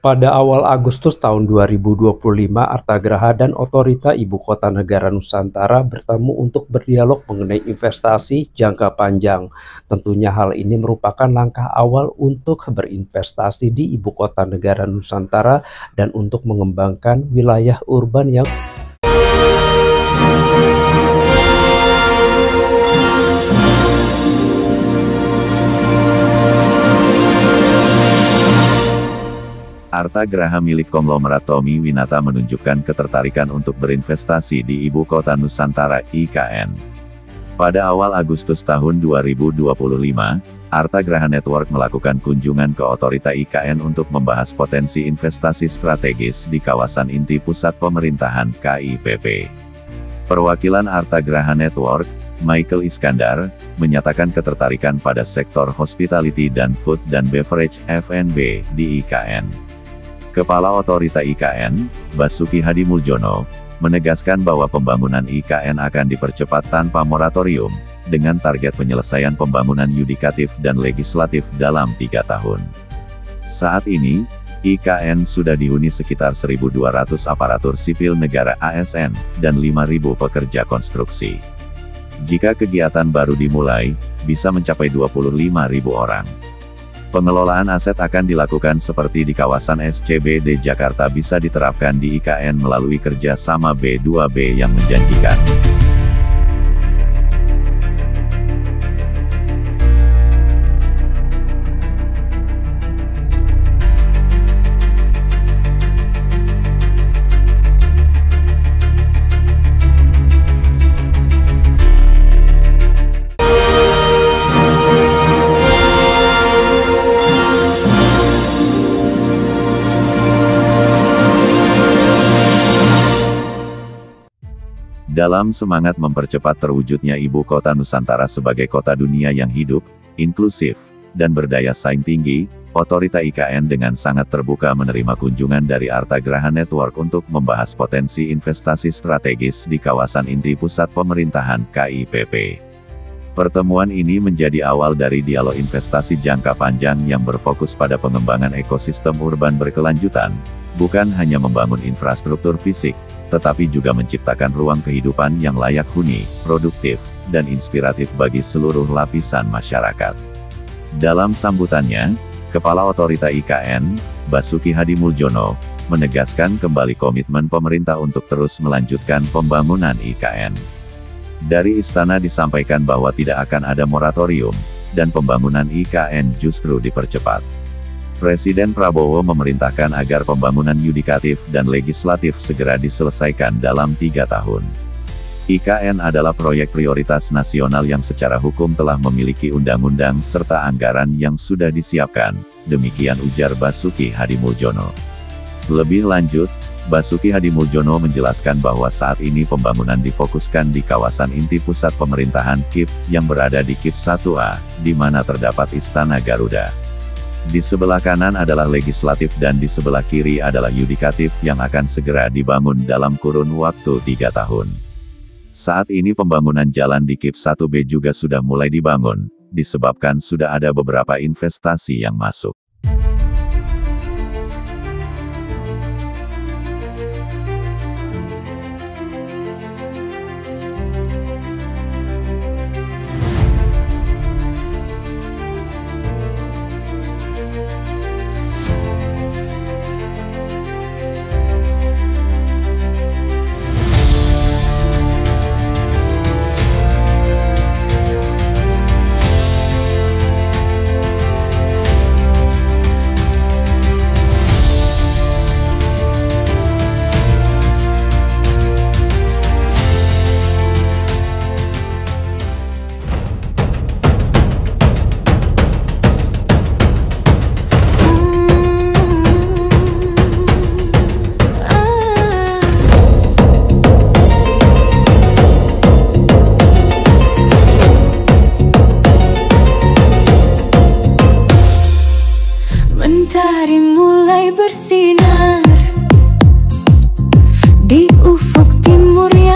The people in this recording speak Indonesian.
Pada awal Agustus tahun 2025, Artagraha dan Otorita Ibu Kota Negara Nusantara bertemu untuk berdialog mengenai investasi jangka panjang. Tentunya hal ini merupakan langkah awal untuk berinvestasi di Ibu Kota Negara Nusantara dan untuk mengembangkan wilayah urban yang Artagraha milik konglomerat Tommy Winata menunjukkan ketertarikan untuk berinvestasi di Ibu Kota Nusantara (IKN). Pada awal Agustus tahun 2025, Artagraha Network melakukan kunjungan ke Otorita IKN untuk membahas potensi investasi strategis di kawasan inti pusat pemerintahan (KIPP). Perwakilan Artagraha Network, Michael Iskandar, menyatakan ketertarikan pada sektor hospitality dan food dan beverage (F&B) di IKN. Kepala Otorita IKN, Basuki Hadimuljono, menegaskan bahwa pembangunan IKN akan dipercepat tanpa moratorium, dengan target penyelesaian pembangunan yudikatif dan legislatif dalam 3 tahun. Saat ini, IKN sudah dihuni sekitar 1.200 aparatur sipil negara ASN, dan 5.000 pekerja konstruksi. Jika kegiatan baru dimulai, bisa mencapai 25.000 orang. Pengelolaan aset akan dilakukan seperti di kawasan SCBD Jakarta bisa diterapkan di IKN melalui kerja sama B2B yang menjanjikan. Dalam semangat mempercepat terwujudnya Ibu Kota Nusantara sebagai kota dunia yang hidup, inklusif, dan berdaya saing tinggi, Otorita IKN dengan sangat terbuka menerima kunjungan dari Artagraha Network untuk membahas potensi investasi strategis di kawasan inti pusat pemerintahan (KIPP). Pertemuan ini menjadi awal dari dialog investasi jangka panjang yang berfokus pada pengembangan ekosistem urban berkelanjutan, bukan hanya membangun infrastruktur fisik, tetapi juga menciptakan ruang kehidupan yang layak huni, produktif, dan inspiratif bagi seluruh lapisan masyarakat. Dalam sambutannya, Kepala Otorita IKN, Basuki Hadimuljono, menegaskan kembali komitmen pemerintah untuk terus melanjutkan pembangunan IKN. Dari istana disampaikan bahwa tidak akan ada moratorium, dan pembangunan IKN justru dipercepat. Presiden Prabowo memerintahkan agar pembangunan yudikatif dan legislatif segera diselesaikan dalam 3 tahun. IKN adalah proyek prioritas nasional yang secara hukum telah memiliki undang-undang serta anggaran yang sudah disiapkan, demikian ujar Basuki Hadimuljono. Lebih lanjut, Basuki Hadimuljono menjelaskan bahwa saat ini pembangunan difokuskan di kawasan inti pusat pemerintahan KIP, yang berada di KIP 1A, di mana terdapat Istana Garuda. Di sebelah kanan adalah legislatif dan di sebelah kiri adalah yudikatif yang akan segera dibangun dalam kurun waktu 3 tahun. Saat ini pembangunan jalan di KIP 1B juga sudah mulai dibangun, disebabkan sudah ada beberapa investasi yang masuk. bersinar di ufuk timur.